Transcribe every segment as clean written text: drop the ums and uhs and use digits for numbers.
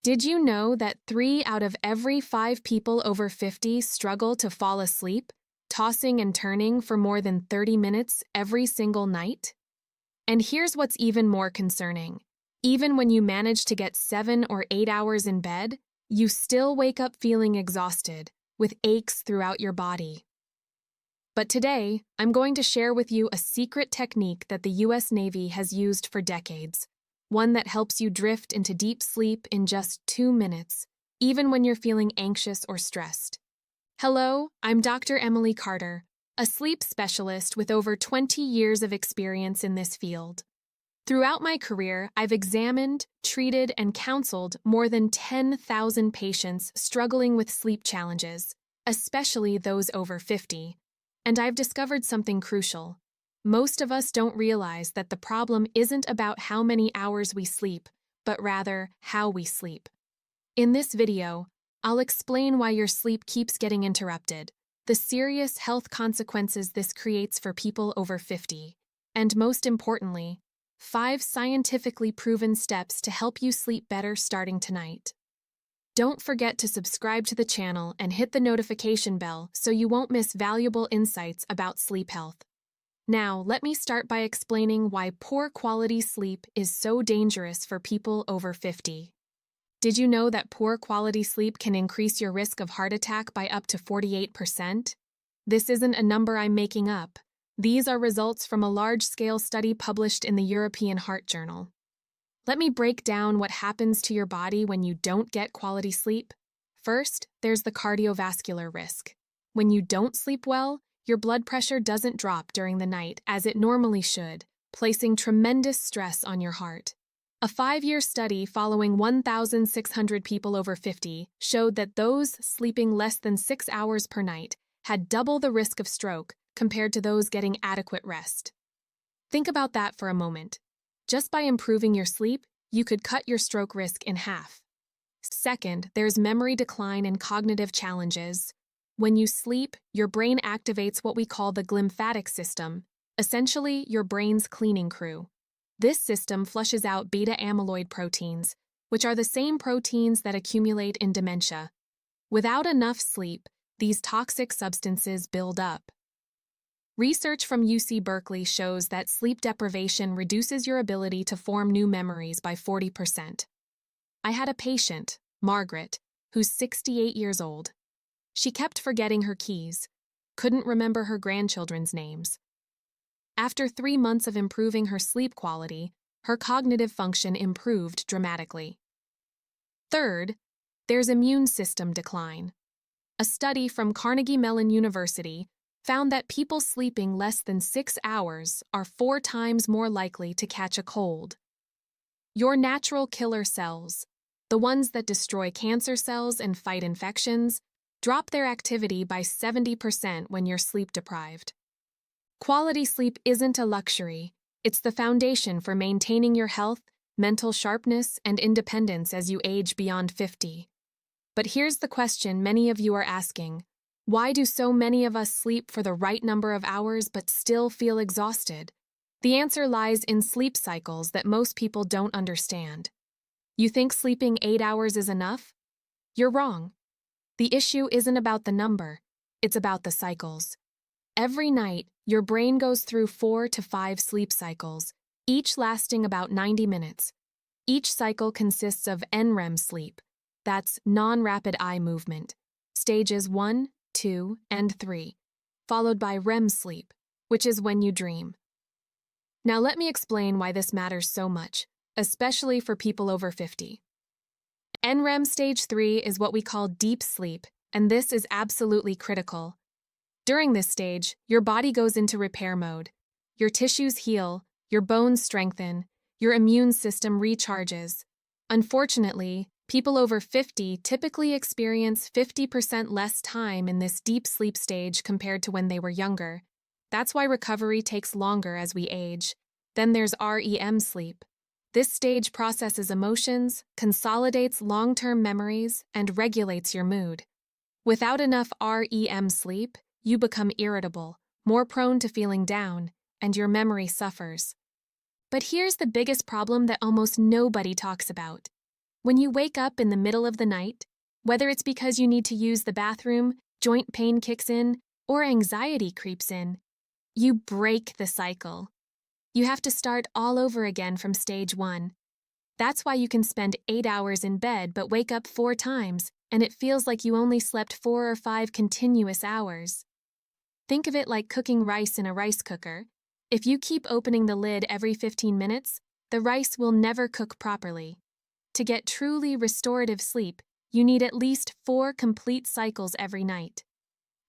Did you know that 3 out of every 5 people over 50 struggle to fall asleep, tossing and turning for more than 30 minutes every single night? And here's what's even more concerning. Even when you manage to get 7 or 8 hours in bed, you still wake up feeling exhausted, with aches throughout your body. But today, I'm going to share with you a secret technique that the US Navy has used for decades. One that helps you drift into deep sleep in just 2 minutes, even when you're feeling anxious or stressed. Hello, I'm Dr. Emily Carter, a sleep specialist with over 20 years of experience in this field. Throughout my career, I've examined, treated, and counseled more than 10,000 patients struggling with sleep challenges, especially those over 50. And I've discovered something crucial. Most of us don't realize that the problem isn't about how many hours we sleep, but rather how we sleep. In this video, I'll explain why your sleep keeps getting interrupted, the serious health consequences this creates for people over 50, and most importantly, 5 scientifically proven steps to help you sleep better starting tonight. Don't forget to subscribe to the channel and hit the notification bell so you won't miss valuable insights about sleep health. Now, let me start by explaining why poor quality sleep is so dangerous for people over 50. Did you know that poor quality sleep can increase your risk of heart attack by up to 48%? This isn't a number I'm making up. These are results from a large-scale study published in the European Heart Journal. Let me break down what happens to your body when you don't get quality sleep. First, there's the cardiovascular risk. When you don't sleep well, your blood pressure doesn't drop during the night as it normally should, placing tremendous stress on your heart. A 5-year study following 1,600 people over 50 showed that those sleeping less than 6 hours per night had double the risk of stroke compared to those getting adequate rest. Think about that for a moment. Just by improving your sleep, you could cut your stroke risk in half. Second, there's memory decline and cognitive challenges. When you sleep, your brain activates what we call the glymphatic system, essentially your brain's cleaning crew. This system flushes out beta-amyloid proteins, which are the same proteins that accumulate in dementia. Without enough sleep, these toxic substances build up. Research from UC Berkeley shows that sleep deprivation reduces your ability to form new memories by 40%. I had a patient, Margaret, who's 68 years old. She kept forgetting her keys, couldn't remember her grandchildren's names. After 3 months of improving her sleep quality, her cognitive function improved dramatically. Third, there's immune system decline. A study from Carnegie Mellon University found that people sleeping less than 6 hours are 4 times more likely to catch a cold. Your natural killer cells, the ones that destroy cancer cells and fight infections, drop their activity by 70% when you're sleep-deprived. Quality sleep isn't a luxury. It's the foundation for maintaining your health, mental sharpness, and independence as you age beyond 50. But here's the question many of you are asking. Why do so many of us sleep for the right number of hours but still feel exhausted? The answer lies in sleep cycles that most people don't understand. You think sleeping 8 hours is enough? You're wrong. The issue isn't about the number, it's about the cycles. Every night, your brain goes through 4 to 5 sleep cycles, each lasting about 90 minutes. Each cycle consists of NREM sleep, that's non-rapid eye movement, stages 1, 2, and 3, followed by REM sleep, which is when you dream. Now let me explain why this matters so much, especially for people over 50. NREM stage 3 is what we call deep sleep, and this is absolutely critical. During this stage, your body goes into repair mode. Your tissues heal, your bones strengthen, your immune system recharges. Unfortunately, people over 50 typically experience 50% less time in this deep sleep stage compared to when they were younger. That's why recovery takes longer as we age. Then there's REM sleep. This stage processes emotions, consolidates long-term memories, and regulates your mood. Without enough REM sleep, you become irritable, more prone to feeling down, and your memory suffers. But here's the biggest problem that almost nobody talks about. When you wake up in the middle of the night, whether it's because you need to use the bathroom, joint pain kicks in, or anxiety creeps in, you break the cycle. You have to start all over again from stage 1. That's why you can spend 8 hours in bed but wake up 4 times, and it feels like you only slept 4 or 5 continuous hours. Think of it like cooking rice in a rice cooker. If you keep opening the lid every 15 minutes, the rice will never cook properly. To get truly restorative sleep, you need at least 4 complete cycles every night.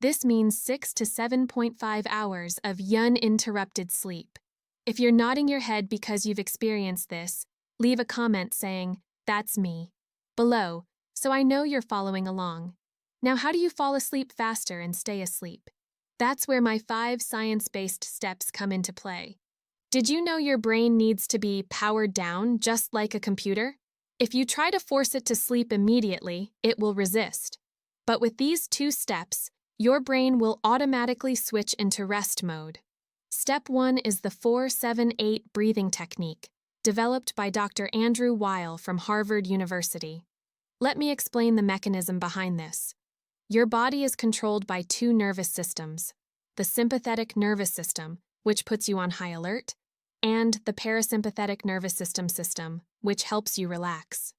This means 6 to 7.5 hours of uninterrupted sleep. If you're nodding your head because you've experienced this, leave a comment saying, "That's me," below, so I know you're following along. Now, how do you fall asleep faster and stay asleep? That's where my 5 science-based steps come into play. Did you know your brain needs to be powered down just like a computer? If you try to force it to sleep immediately, it will resist. But with these 2 steps, your brain will automatically switch into rest mode. Step 1 is the 4-7-8 breathing technique, developed by Dr. Andrew Weil from Harvard University. Let me explain the mechanism behind this. Your body is controlled by 2 nervous systems, the sympathetic nervous system, which puts you on high alert, and the parasympathetic nervous system, which helps you relax.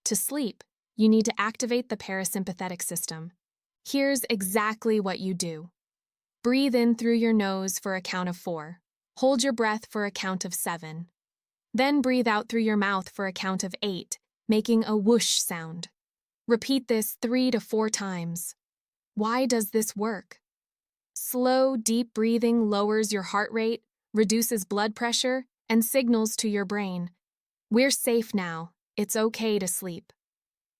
To sleep, you need to activate the parasympathetic system. Here's exactly what you do. Breathe in through your nose for a count of 4. Hold your breath for a count of 7. Then breathe out through your mouth for a count of 8, making a whoosh sound. Repeat this 3 to 4 times. Why does this work? Slow, deep breathing lowers your heart rate, reduces blood pressure, and signals to your brain, "We're safe now. It's okay to sleep."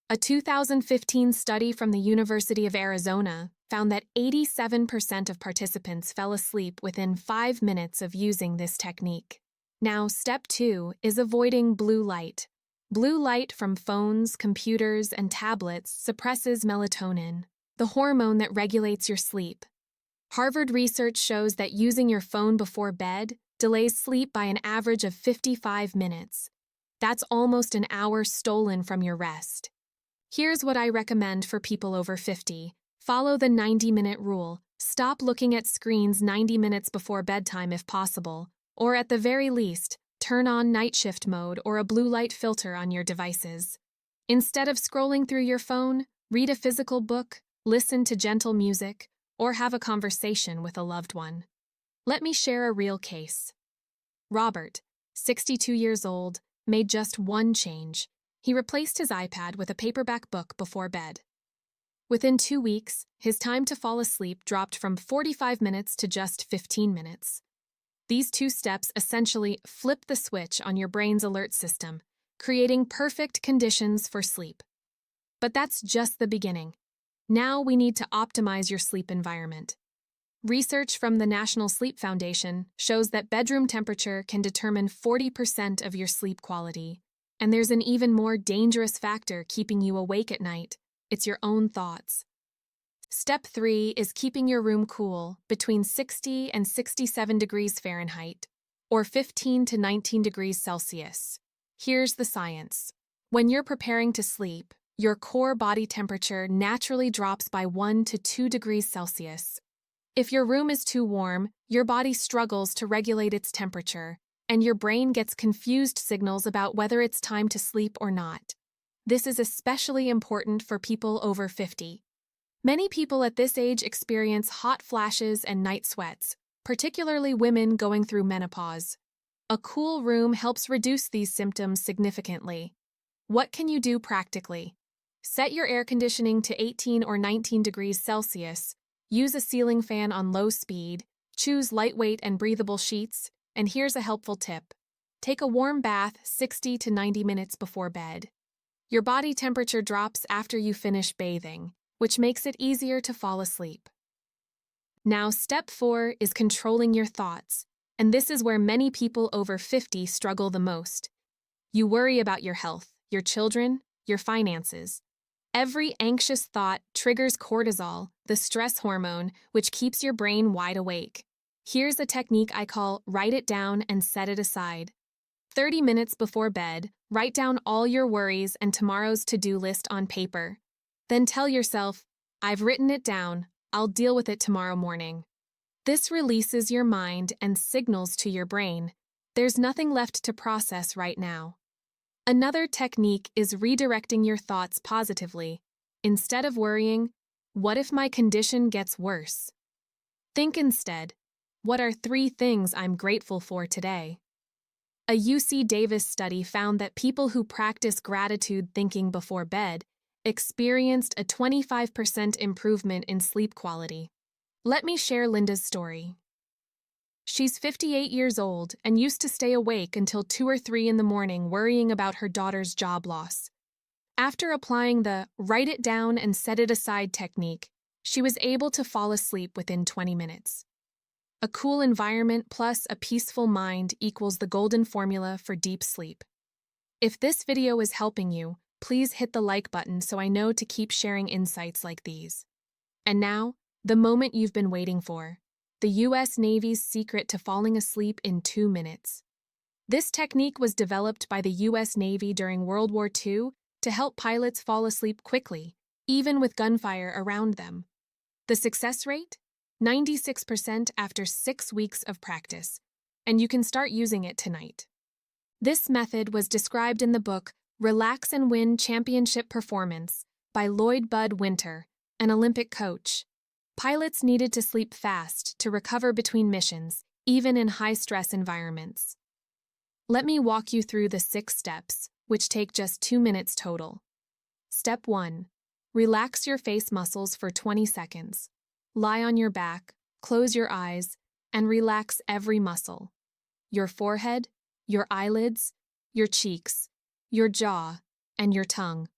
A 2015 study from the University of Arizona found that 87% of participants fell asleep within 5 minutes of using this technique. Now, step 2 is avoiding blue light. Blue light from phones, computers, and tablets suppresses melatonin, the hormone that regulates your sleep. Harvard research shows that using your phone before bed delays sleep by an average of 55 minutes. That's almost an hour stolen from your rest. Here's what I recommend for people over 50. Follow the 90-minute rule. Stop looking at screens 90 minutes before bedtime if possible, or at the very least, turn on night shift mode or a blue light filter on your devices. Instead of scrolling through your phone, read a physical book, listen to gentle music, or have a conversation with a loved one. Let me share a real case. Robert, 62 years old, made just one change. He replaced his iPad with a paperback book before bed. Within 2 weeks, his time to fall asleep dropped from 45 minutes to just 15 minutes. These 2 steps essentially flip the switch on your brain's alert system, creating perfect conditions for sleep. But that's just the beginning. Now we need to optimize your sleep environment. Research from the National Sleep Foundation shows that bedroom temperature can determine 40% of your sleep quality. And there's an even more dangerous factor keeping you awake at night. It's your own thoughts. Step 3 is keeping your room cool between 60 and 67 degrees Fahrenheit, or 15 to 19 degrees Celsius. Here's the science. When you're preparing to sleep, your core body temperature naturally drops by 1 to 2 degrees Celsius. If your room is too warm, your body struggles to regulate its temperature, and your brain gets confused signals about whether it's time to sleep or not. This is especially important for people over 50. Many people at this age experience hot flashes and night sweats, particularly women going through menopause. A cool room helps reduce these symptoms significantly. What can you do practically? Set your air conditioning to 18 or 19 degrees Celsius, use a ceiling fan on low speed, choose lightweight and breathable sheets, and here's a helpful tip. Take a warm bath 60 to 90 minutes before bed. Your body temperature drops after you finish bathing, which makes it easier to fall asleep. Now, step 4 is controlling your thoughts, and this is where many people over 50 struggle the most. You worry about your health, your children, your finances. Every anxious thought triggers cortisol, the stress hormone, which keeps your brain wide awake. Here's a technique I call write it down and set it aside. 30 minutes before bed, Write down all your worries and tomorrow's to-do list on paper. Then tell yourself, I've written it down, I'll deal with it tomorrow morning. This releases your mind and signals to your brain, there's nothing left to process right now. Another technique is redirecting your thoughts positively. Instead of worrying, what if my condition gets worse? Think instead, what are 3 things I'm grateful for today? A UC Davis study found that people who practice gratitude thinking before bed experienced a 25% improvement in sleep quality. Let me share Linda's story. She's 58 years old and used to stay awake until 2 or 3 in the morning worrying about her daughter's job loss. After applying the write it down and set it aside technique, she was able to fall asleep within 20 minutes. A cool environment plus a peaceful mind equals the golden formula for deep sleep. If this video is helping you, please hit the like button so I know to keep sharing insights like these. And now, the moment you've been waiting for. The U.S. Navy's secret to falling asleep in 2 minutes. This technique was developed by the U.S. Navy during World War II to help pilots fall asleep quickly, even with gunfire around them. The success rate? 96% after 6 weeks of practice, and you can start using it tonight. This method was described in the book Relax and Win Championship Performance by Lloyd Bud Winter, an Olympic coach. Pilots needed to sleep fast to recover between missions, even in high-stress environments. Let me walk you through the 6 steps, which take just 2 minutes total. Step 1. Relax your face muscles for 20 seconds. Lie on your back, close your eyes, and relax every muscle. Your forehead, your eyelids, your cheeks, your jaw, and your tongue.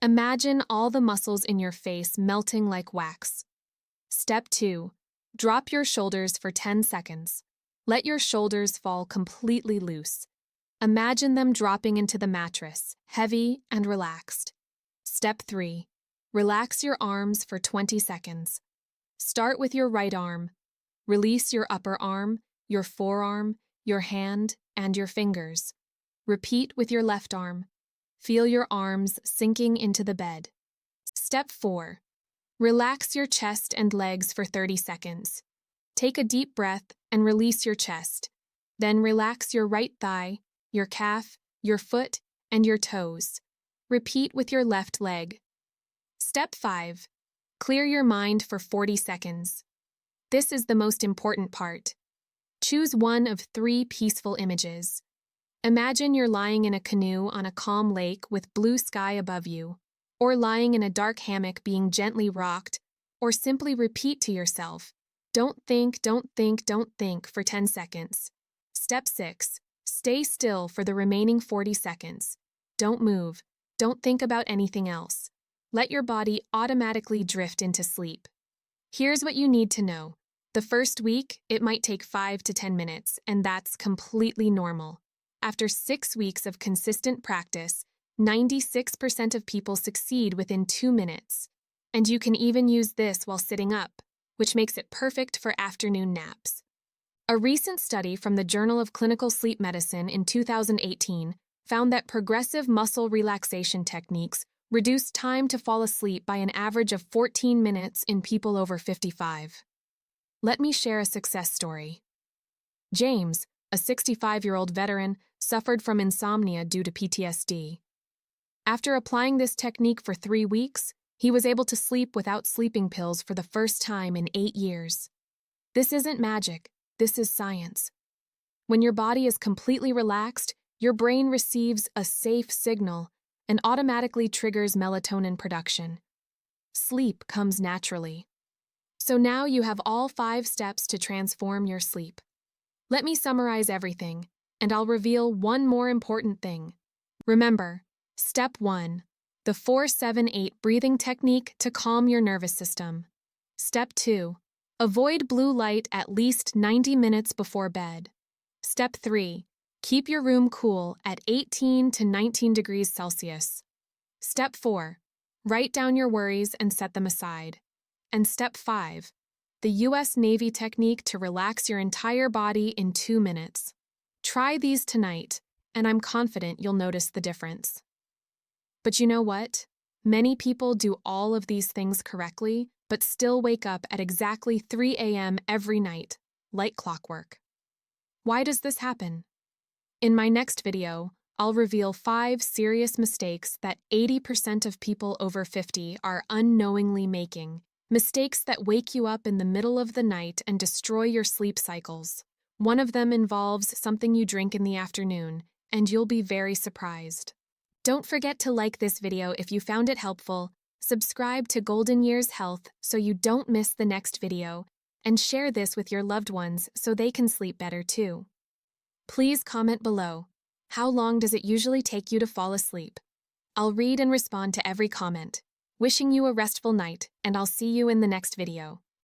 Imagine all the muscles in your face melting like wax. Step 2. Drop your shoulders for 10 seconds. Let your shoulders fall completely loose. Imagine them dropping into the mattress, heavy and relaxed. Step 3. Relax your arms for 20 seconds. Start with your right arm. Release your upper arm, your forearm, your hand, and your fingers. Repeat with your left arm. Feel your arms sinking into the bed. Step 4. Relax your chest and legs for 30 seconds. Take a deep breath and release your chest. Then relax your right thigh, your calf, your foot, and your toes. Repeat with your left leg. Step 5. Clear your mind for 40 seconds. This is the most important part. Choose one of 3 peaceful images. Imagine you're lying in a canoe on a calm lake with blue sky above you, or lying in a dark hammock being gently rocked, or simply repeat to yourself, don't think, don't think, don't think for 10 seconds. Step 6. Stay still for the remaining 40 seconds. Don't move. Don't think about anything else. Let your body automatically drift into sleep. Here's what you need to know. The first week, it might take 5 to 10 minutes, and that's completely normal. After 6 weeks of consistent practice, 96% of people succeed within 2 minutes. And you can even use this while sitting up, which makes it perfect for afternoon naps. A recent study from the Journal of Clinical Sleep Medicine in 2018 found that progressive muscle relaxation techniques reduce time to fall asleep by an average of 14 minutes in people over 55. Let me share a success story. James, a 65-year-old veteran, suffered from insomnia due to PTSD. After applying this technique for 3 weeks, he was able to sleep without sleeping pills for the first time in 8 years. This isn't magic, this is science. When your body is completely relaxed, your brain receives a safe signal and automatically triggers melatonin production. Sleep comes naturally. So now you have all 5 steps to transform your sleep. Let me summarize everything, and I'll reveal one more important thing. Remember, Step 1. The 4-7-8 breathing technique to calm your nervous system. Step 2. Avoid blue light at least 90 minutes before bed. Step 3. Keep your room cool at 18 to 19 degrees Celsius. Step 4. Write down your worries and set them aside. And Step 5. The U.S. Navy technique to relax your entire body in 2 minutes. Try these tonight, and I'm confident you'll notice the difference. But you know what? Many people do all of these things correctly, but still wake up at exactly 3 a.m. every night, like clockwork. Why does this happen? In my next video, I'll reveal 5 serious mistakes that 80% of people over 50 are unknowingly making, mistakes that wake you up in the middle of the night and destroy your sleep cycles. One of them involves something you drink in the afternoon, and you'll be very surprised. Don't forget to like this video if you found it helpful, subscribe to Golden Years Health so you don't miss the next video, and share this with your loved ones so they can sleep better too. Please comment below. How long does it usually take you to fall asleep? I'll read and respond to every comment. Wishing you a restful night, and I'll see you in the next video.